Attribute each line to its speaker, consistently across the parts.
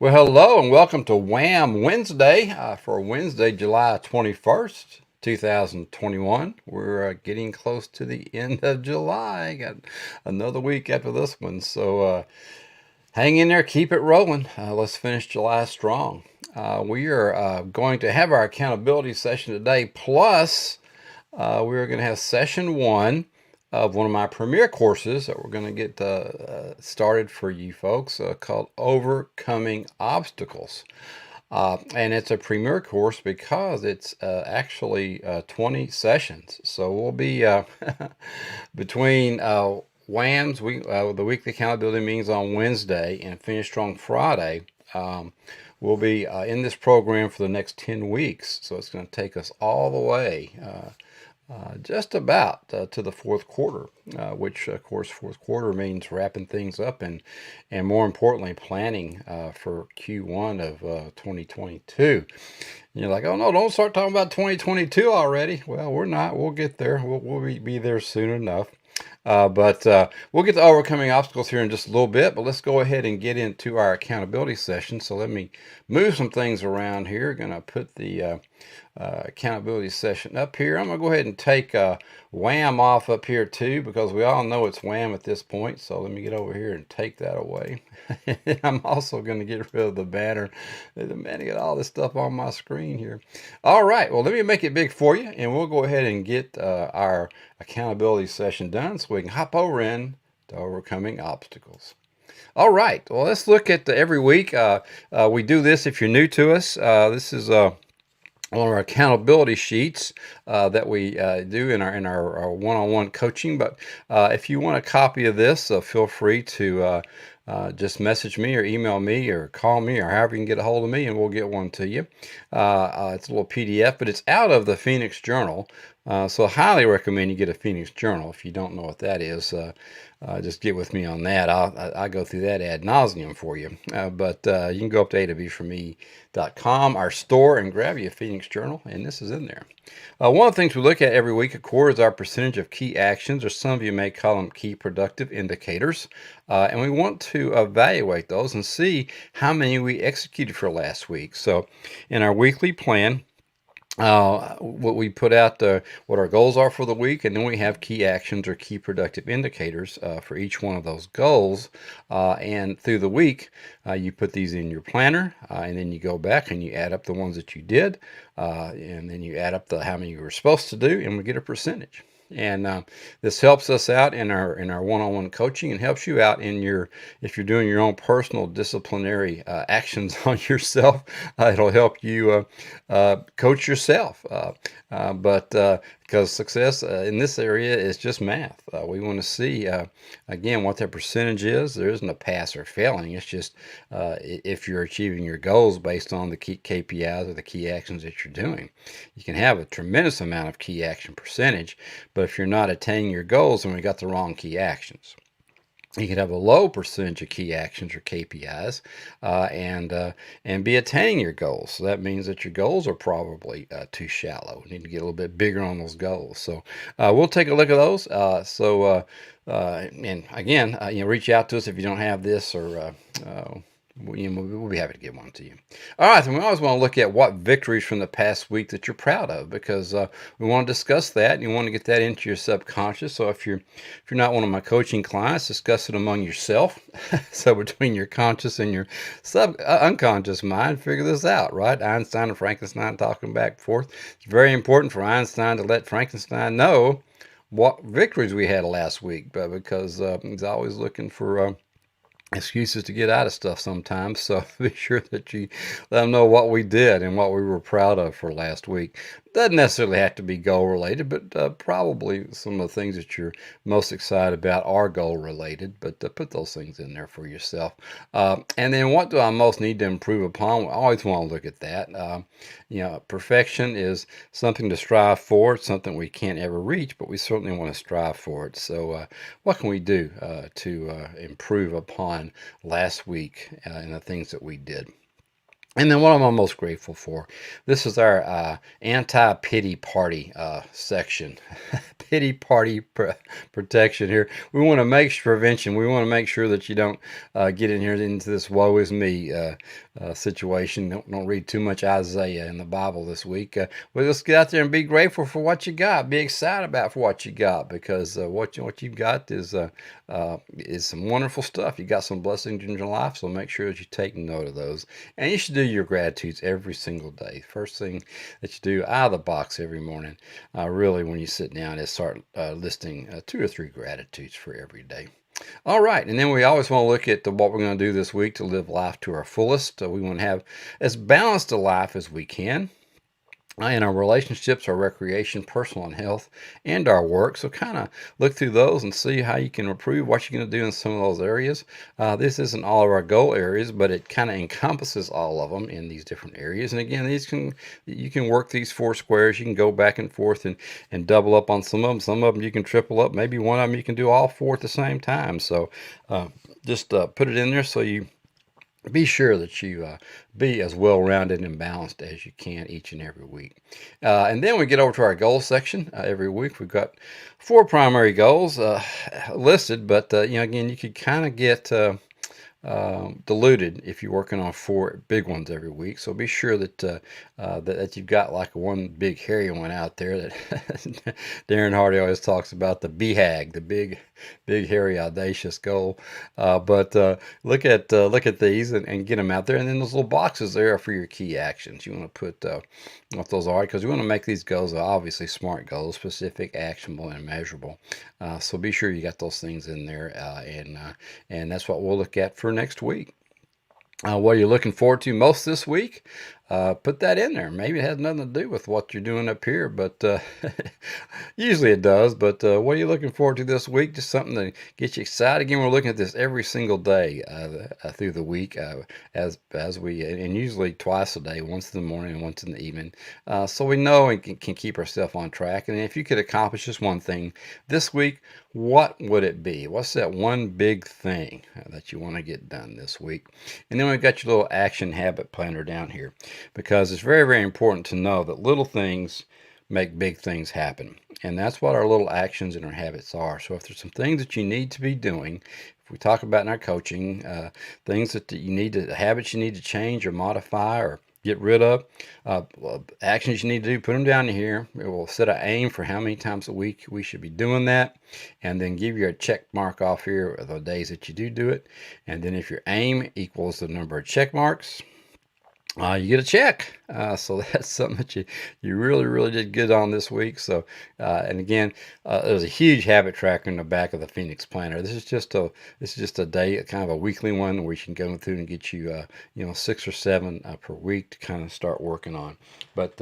Speaker 1: Well, hello and welcome to WAM Wednesday for Wednesday, July 21st, 2021. We're getting close to the end of July. Got another week after this one. So hang in there, keep it rolling. Let's finish July strong. We are going to have our accountability session today, plus we're going to have session one of one of my premier courses that we're going to get started for you folks called Overcoming Obstacles. And it's a premier course because it's actually 20 sessions. So we'll be between WAMs, the weekly accountability meetings on Wednesday, and Finish Strong Friday. We'll be in this program for the next 10 weeks. So it's going to take us all the way just about to the fourth quarter, which of course fourth quarter means wrapping things up and more importantly planning for Q1 of 2022. And you're like, oh no, don't start talking about 2022 already. Well, we're not. We'll get there. We'll be there soon enough. But we'll get to overcoming obstacles here in just a little bit, but let's go ahead and get into our accountability session. So let me move some things around here. Going to put the accountability session up here. I'm going to go ahead and take WAM off up here too, because we all know it's WAM at this point. So let me get over here and take that away. I'm also going to get rid of the banner. Man, I got all this stuff on my screen here. All right, well, let me make it big for you, and we'll go ahead and get our accountability session done so we can hop over in to overcoming obstacles. All right, well, let's look at every week. We do this if you're new to us. This is on our accountability sheets that we do in our one-on-one coaching. But if you want a copy of this, feel free to just message me or email me or call me or however you can get a hold of me, and we'll get one to you. It's a little PDF, but it's out of the Phoenix Journal. So I highly recommend you get a Phoenix Journal. If you don't know what that is, just get with me on that. I'll go through that ad nauseum for you. But you can go up to awforme.com, our store, and grab you a Phoenix Journal, and this is in there. One of the things we look at every week, of course, is our percentage of key actions, or some of you may call them key productive indicators. And we want to evaluate those and see how many we executed for last week. So in our weekly plan, what we put out what our goals are for the week, and then we have key actions or key productive indicators for each one of those goals. And through the week, you put these in your planner, and then you go back and you add up the ones that you did, and then you add up how many you were supposed to do, and we get a percentage. And this helps us out in our one-on-one coaching, and helps you out in if you're doing your own personal disciplinary actions on yourself. It'll help you coach yourself. Because success in this area is just math. We want to see again what that percentage is. There isn't a pass or failing. It's just if you're achieving your goals based on the key KPIs or the key actions that you're doing. You can have a tremendous amount of key action percentage, but if you're not attaining your goals, then we got the wrong key actions. You could have a low percentage of key actions or KPIs and be attaining your goals. So that means that your goals are probably too shallow. You need to get a little bit bigger on those goals. So we'll take a look at those. And again, reach out to us if you don't have this, or we'll be happy to give one to you. All right, so we always want to look at what victories from the past week that you're proud of, because we want to discuss that, and you want to get that into your subconscious. So if you're not one of my coaching clients, discuss it among yourself. So between your conscious and your unconscious mind, figure this out, right? Einstein and Frankenstein talking back and forth. It's very important for Einstein to let Frankenstein know what victories we had last week, because he's always looking for excuses to get out of stuff sometimes. So be sure that you let them know what we did and what we were proud of for last week. Doesn't necessarily have to be goal related, but probably some of the things that you're most excited about are goal related. But put those things in there for yourself. And then what do I most need to improve upon? We always want to look at that. Perfection is something to strive for. It's something we can't ever reach, but we certainly want to strive for it. So what can we do to improve upon last week and the things that we did? And then what am I most grateful for? This is our anti-pity party section. Pity party protection here. We want to make prevention. We want to make sure that you don't get in here into this woe is me situation. Don't read too much Isaiah in the Bible this week. But let's get out there and be grateful for what you got. Be excited about for what you got, because what you've got is some wonderful stuff. You got some blessings in your life, so make sure that you take note of those. And you should do your gratitudes every single day. First thing that you do out of the box every morning, really, when you sit down, is start listing 2 or 3 gratitudes for every day. All right, and then we always want to look at what we're going to do this week to live life to our fullest. We want to have as balanced a life as we can in our relationships, our recreation, personal and health, and our work. So kind of look through those and see how you can improve, what you're going to do in some of those areas. This isn't all of our goal areas, but it kind of encompasses all of them in these different areas. And again, you can work these 4 squares. You can go back and forth and double up on some of them. Some of them you can triple up. Maybe one of them you can do all 4 at the same time. So just put it in there so you be sure that you be as well-rounded and balanced as you can each and every week. And then we get over to our goals section. Every week we've got 4 primary goals listed, but again, you could kind of get diluted if you're working on 4 big ones every week. So be sure that that you've got like one big hairy one out there that Darren Hardy always talks about, the BHAG, the big hairy audacious goal. But look at these and get them out there. And then those little boxes there are for your key actions. You want to put what those are, because we want to make these goals obviously SMART goals: specific, actionable, and measurable. So be sure you got those things in there, and that's what we'll look at for next week. What are you looking forward to most this week? Put that in there. Maybe it has nothing to do with what you're doing up here, but usually it does. But what are you looking forward to this week? Just something to get you excited. Again, we're looking at this every single day through the week, as we, and usually twice a day, once in the morning and once in the evening, so we know and can keep ourselves on track. And if you could accomplish just one thing this week, what would it be? What's that one big thing that you want to get done this week? And then we've got your little action habit planner down here, because it's very, very important to know that little things make big things happen. And that's what our little actions and our habits are. So if there's some things that you need to be doing, if we talk about in our coaching, things that habits you need to change or modify or get rid of, actions you need to do, put them down here. It will set an aim for how many times a week we should be doing that, and then give you a check mark off here of the days that you do it. And then if your aim equals the number of check marks, you get a check. So that's something that you really, really did good on this week. So, and again, there's a huge habit tracker in the back of the Phoenix Planner. This is just a day, kind of a weekly one, where you can go through and get you, 6 or 7 per week to kind of start working on. But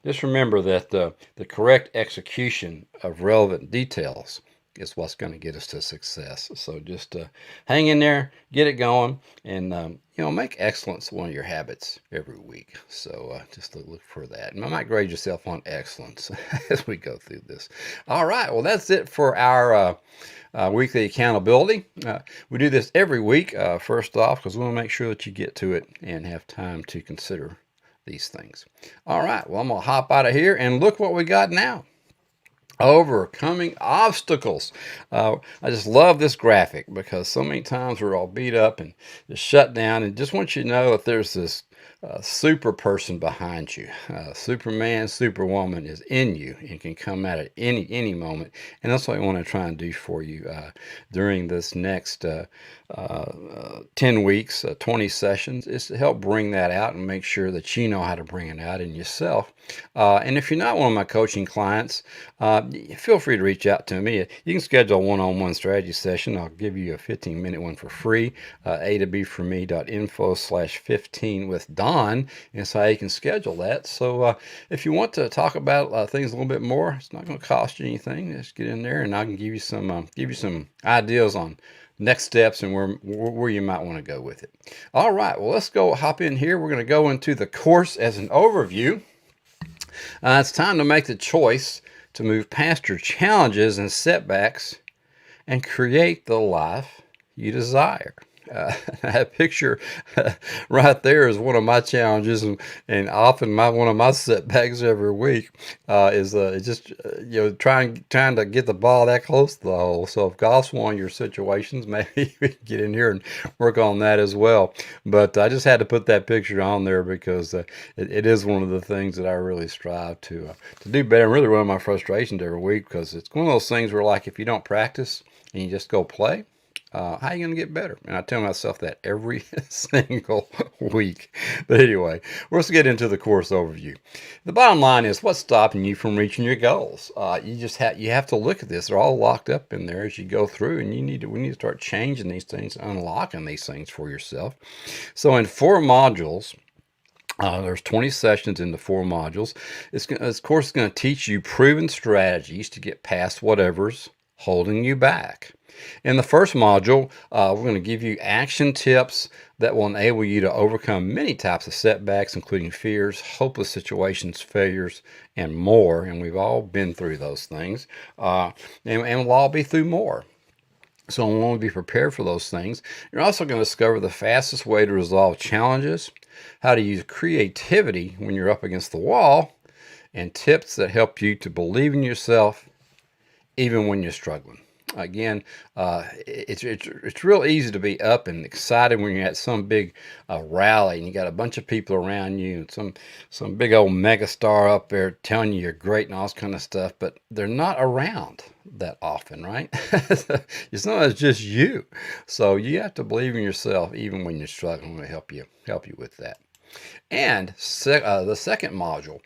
Speaker 1: just remember that the correct execution of relevant details is what's going to get us to success. So just hang in there, get it going, and make excellence one of your habits every week. So just look for that. And I might grade yourself on excellence as we go through this. All right, well, that's it for our weekly accountability. We do this every week, first off, because we want to make sure that you get to it and have time to consider these things. All right, well, I'm going to hop out of here, and look what we got now. Overcoming obstacles. I just love this graphic, because so many times we're all beat up and just shut down, and just want you to know that there's this super person behind you. Superman, superwoman is in you and can come out at any moment. And that's what I want to try and do for you during this next 10 weeks, 20 sessions, is to help bring that out and make sure that you know how to bring it out in yourself. And if you're not one of my coaching clients, feel free to reach out to me. You can schedule a one-on-one strategy session. I'll give you a 15-minute one for free. a2bforme.info/15 with Don, and so you can schedule that. So if you want to talk about things a little bit more, it's not going to cost you anything. Just get in there, and I can give you some ideas on next steps and where you might want to go with it. All right, well, let's go hop in here. We're going to go into the course as an overview. It's time to make the choice to move past your challenges and setbacks and create the life you desire. That picture right there is one of my challenges, and often one of my setbacks every week is just trying to get the ball that close to the hole. So if golf's one of your situations, maybe we can get in here and work on that as well. But I just had to put that picture on there because it is one of the things that I really strive to do better. And really, one of my frustrations every week, because it's one of those things where, like, if you don't practice and you just go play, how are you going to get better? And I tell myself that every single week. But anyway, let's get into the course overview. The bottom line is, what's stopping you from reaching your goals? You have to look at this. They're all locked up in there as you go through, and we need to start changing these things, unlocking these things for yourself. So in 4 modules, there's 20 sessions in the 4 modules. This course is going to teach you proven strategies to get past whatever's holding you back. In the first module, we're going to give you action tips that will enable you to overcome many types of setbacks, including fears, hopeless situations, failures, and more. And we've all been through those things, and we'll all be through more. So we want to be prepared for those things. You're also going to discover the fastest way to resolve challenges, how to use creativity when you're up against the wall, and tips that help you to believe in yourself even when you're struggling. Again, it's real easy to be up and excited when you're at some big rally and you got a bunch of people around you and some big old mega star up there telling you you're great and all this kind of stuff, but they're not around that often, right? It's not just you. So you have to believe in yourself even when you're struggling. To help you with that. And the second module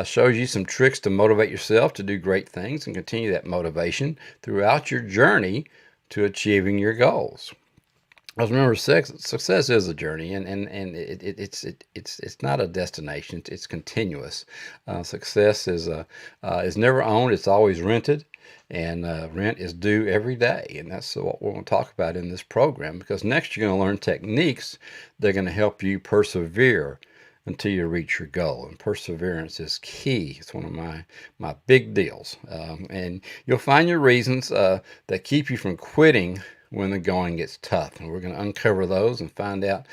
Speaker 1: shows you some tricks to motivate yourself to do great things and continue that motivation throughout your journey to achieving your goals. Because remember, success is a journey, and it's not a destination. It's continuous. Success is never owned. It's always rented, and rent is due every day. And that's what we're going to talk about in this program. Because next you're going to learn techniques that are going to help you persevere until you reach your goal. And perseverance is key. It's one of my big deals. And you'll find your reasons that keep you from quitting when the going gets tough. And we're going to uncover those and find out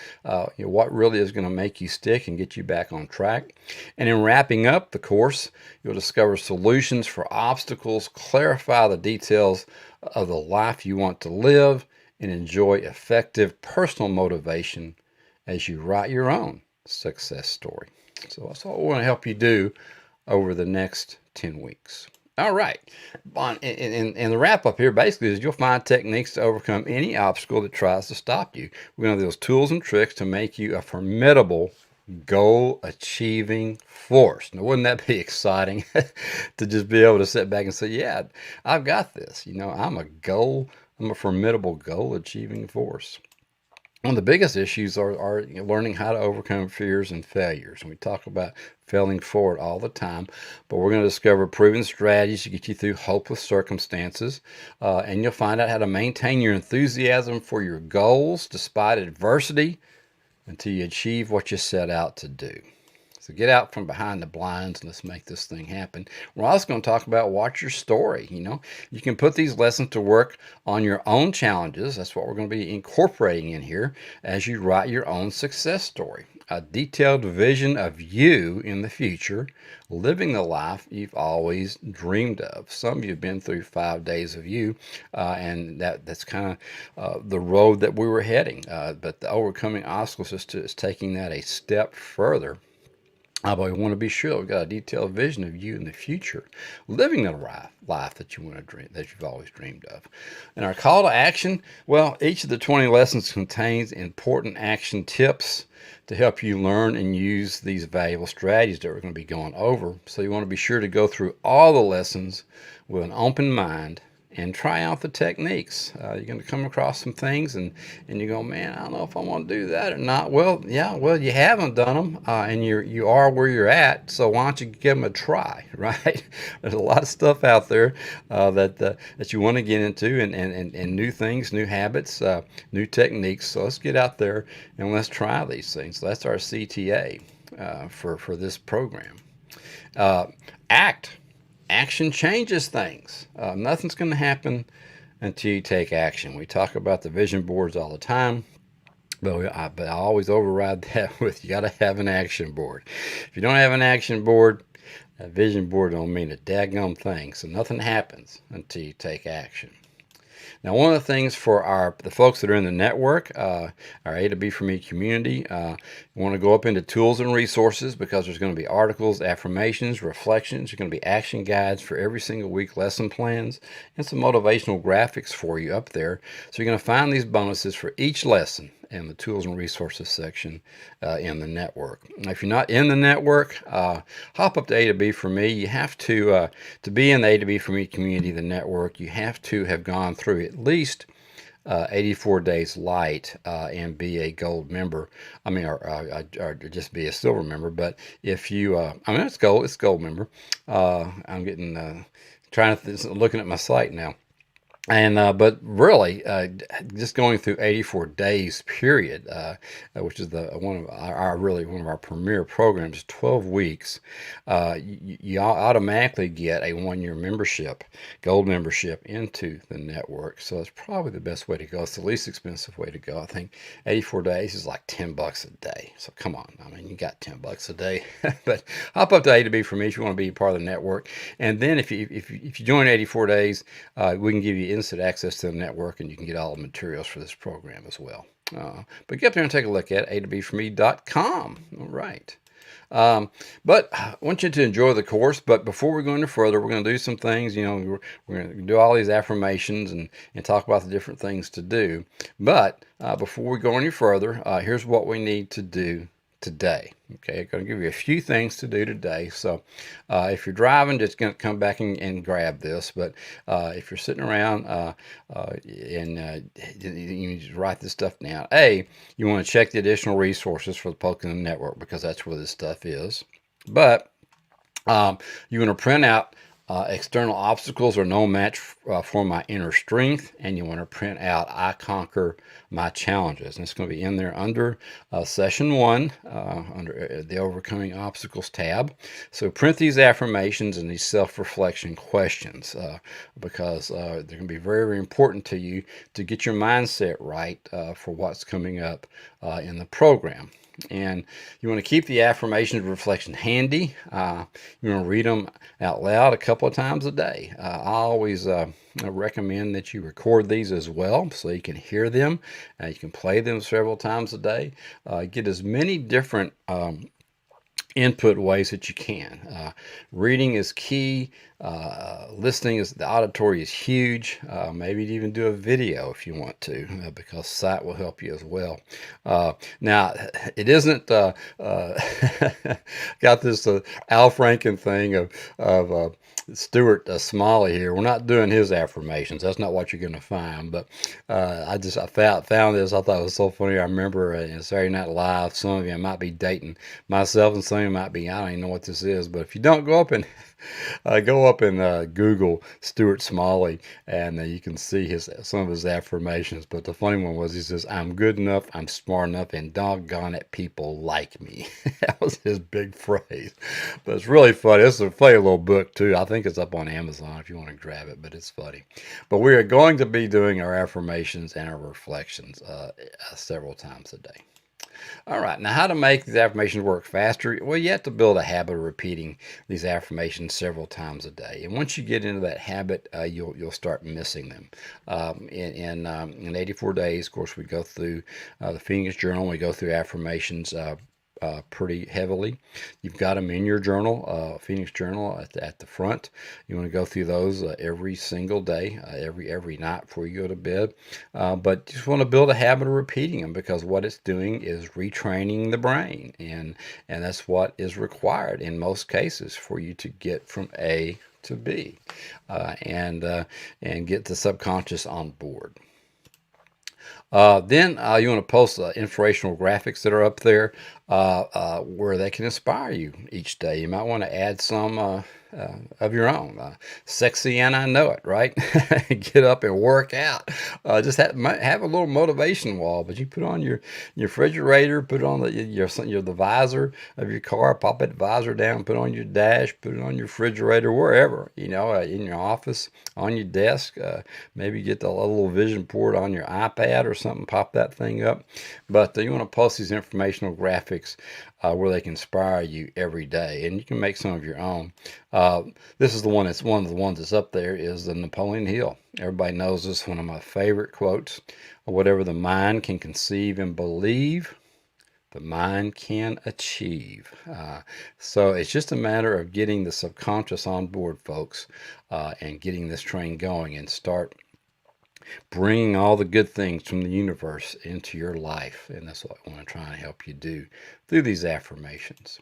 Speaker 1: what really is going to make you stick and get you back on track. And in wrapping up the course, you'll discover solutions for obstacles, clarify the details of the life you want to live, and enjoy effective personal motivation as you write your own success story. So that's what we're going to help you do over the next 10 weeks. All right. And the wrap up here basically is you'll find techniques to overcome any obstacle that tries to stop you. We're going to have those tools and tricks to make you a formidable goal achieving force. Now, wouldn't that be exciting to just be able to sit back and say, yeah, I've got this. I'm a formidable goal achieving force. One of the biggest issues are learning how to overcome fears and failures. And we talk about failing forward all the time, but we're going to discover proven strategies to get you through hopeless circumstances. And you'll find out how to maintain your enthusiasm for your goals despite adversity until you achieve what you set out to do. So get out from behind the blinds and let's make this thing happen. We're also going to talk about watch your story. You can put these lessons to work on your own challenges. That's what we're going to be incorporating in here as you write your own success story. A detailed vision of you in the future, living the life you've always dreamed of. Some of you have been through 5 days of you, and that's kind of the road that we were heading. But the overcoming obstacles is taking that a step further. But we want to be sure we've got a detailed vision of you in the future, living the life that you want to dream, that you've always dreamed of. And our call to action, well, each of the 20 lessons contains important action tips to help you learn and use these valuable strategies that we're going to be going over. So you want to be sure to go through all the lessons with an open mind and try out the techniques. You're going to come across some things and you go, man, I don't know if I want to do that or not. Well, yeah, you haven't done them, and you are where you're at, so why don't you give them a try, right? There's a lot of stuff out there that you want to get into, and new things, new habits, new techniques. So let's get out there and let's try these things. So that's our CTA for this program. Action changes things. Nothing's going to happen until you take action. We talk about the vision boards all the time. But I always override that with you got to have an action board. If you don't have an action board, a vision board don't mean a daggum thing. So nothing happens until you take action. Now, one of the things for the folks that are in the network, our A to B for Me community, you want to go up into tools and resources because there's going to be articles, affirmations, reflections. There's going to be action guides for every single week, lesson plans, and some motivational graphics for you up there. So you're going to find these bonuses for each lesson in the tools and resources section in the network. Now, if you're not in the network, hop up to A to B for Me. You have to be in the A to B for Me community, the network, you have to have gone through at least 84 days light and be a gold member. I mean, or just be a silver member. But if you, I mean, it's gold member. I'm getting, looking at my site now. And but really, just going through 84 days period, which is one of one of our premier programs, 12 weeks, you automatically get a 1 year membership, gold membership into the network. So it's probably the best way to go. It's the least expensive way to go. I think 84 days is like $10 a day. So come on, I mean, you got $10 a day. But hop up to A to B for Me if you want to be part of the network. And then if you join 84 days, we can give you instant access to the network, and you can get all the materials for this program as well. But get up there and take a look at a2bforme.com. All right. But I want you to enjoy the course. But before we go any further, we're going to do some things. We're going to do all these affirmations and talk about the different things to do. But before we go any further, here's what we need to do today. Okay, I'm going to give you a few things to do today. So if you're driving, just going to come back and grab this. But if you're sitting around you just write this stuff down. You want to check the additional resources for the Pokemon Network because that's where this stuff is. But you want to print out external obstacles are no match for my inner strength, and you want to print out I conquer my challenges. And it's going to be in there under session 1 under the overcoming obstacles tab. So print these affirmations and these self-reflection questions because they're going to be very, very important to you to get your mindset right for what's coming up in the program. And you want to keep the affirmations and reflection handy. You want to read them out loud a couple of times a day. I always recommend that you record these as well so you can hear them. You can play them several times a day. Get as many different input ways that you can. Reading is key. Listening is the auditory is huge. Maybe even do a video if you want to, because sight will help you as well. Now, it isn't got this Al Franken thing of Stuart Smalley here. We're not doing his affirmations. That's not what you're going to find. But I found this. I thought it was so funny. I remember in Saturday Night Live, some of you might be dating myself, and some of you might be, I don't even know what this is. But if you don't go up and Google Stuart Smalley, and you can see some of his affirmations. But the funny one was he says, "I'm good enough, I'm smart enough, and doggone it, people like me." That was his big phrase. But it's really funny. It's a funny little book too. I think it's up on Amazon if you want to grab it. But it's funny. But we are going to be doing our affirmations and our reflections several times a day. All right, now how to make these affirmations work faster? Well, you have to build a habit of repeating these affirmations several times a day. And once you get into that habit, you'll start missing them. In 84 days, of course, we go through the Phoenix Journal. We go through affirmations pretty heavily. You've got them in your journal, Phoenix Journal at the front. You want to go through those every single day, every night before you go to bed. But you just want to build a habit of repeating them because what it's doing is retraining the brain, and that's what is required in most cases for you to get from A to B, and get the subconscious on board. Then you want to post inspirational graphics that are up there where they can inspire you each day. You might want to add some of your own. Sexy, and I know it, right? Get up and work out. Just have a little motivation wall. But you put on your refrigerator, put on the visor of your car, pop that visor down, put on your dash, put it on your refrigerator, wherever, in your office, on your desk. Maybe get the little vision port on your iPad or something, pop that thing up. But you want to post these informational graphics where they can inspire you every day, and you can make some of your own. This is one of the ones that's up there, is the Napoleon Hill. Everybody knows this, one of my favorite quotes. Whatever the mind can conceive and believe, the mind can achieve. So it's just a matter of getting the subconscious on board, folks, and getting this train going, and start bringing all the good things from the universe into your life. And that's what I want to try and help you do through these affirmations.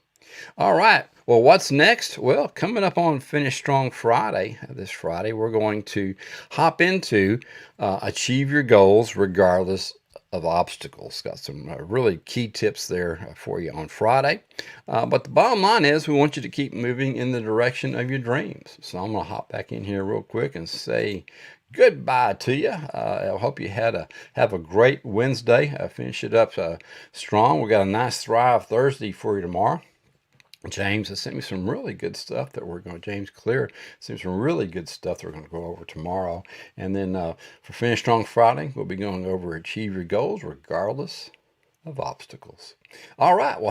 Speaker 1: All right. Well, what's next? Well, coming up on Finish Strong Friday, this Friday, we're going to hop into Achieve Your Goals Regardless of Obstacles. Got some really key tips there for you on Friday. But the bottom line is, we want you to keep moving in the direction of your dreams. So I'm going to hop back in here real quick and say goodbye to you. I hope you have a great Wednesday. Finish it up strong. We got a nice Thrive Thursday for you tomorrow. James has sent me some really good stuff that James Clear sent me some really good stuff that we're going to go over tomorrow. And then for Finish Strong Friday, we'll be going over Achieve Your Goals Regardless of Obstacles. All right. Well,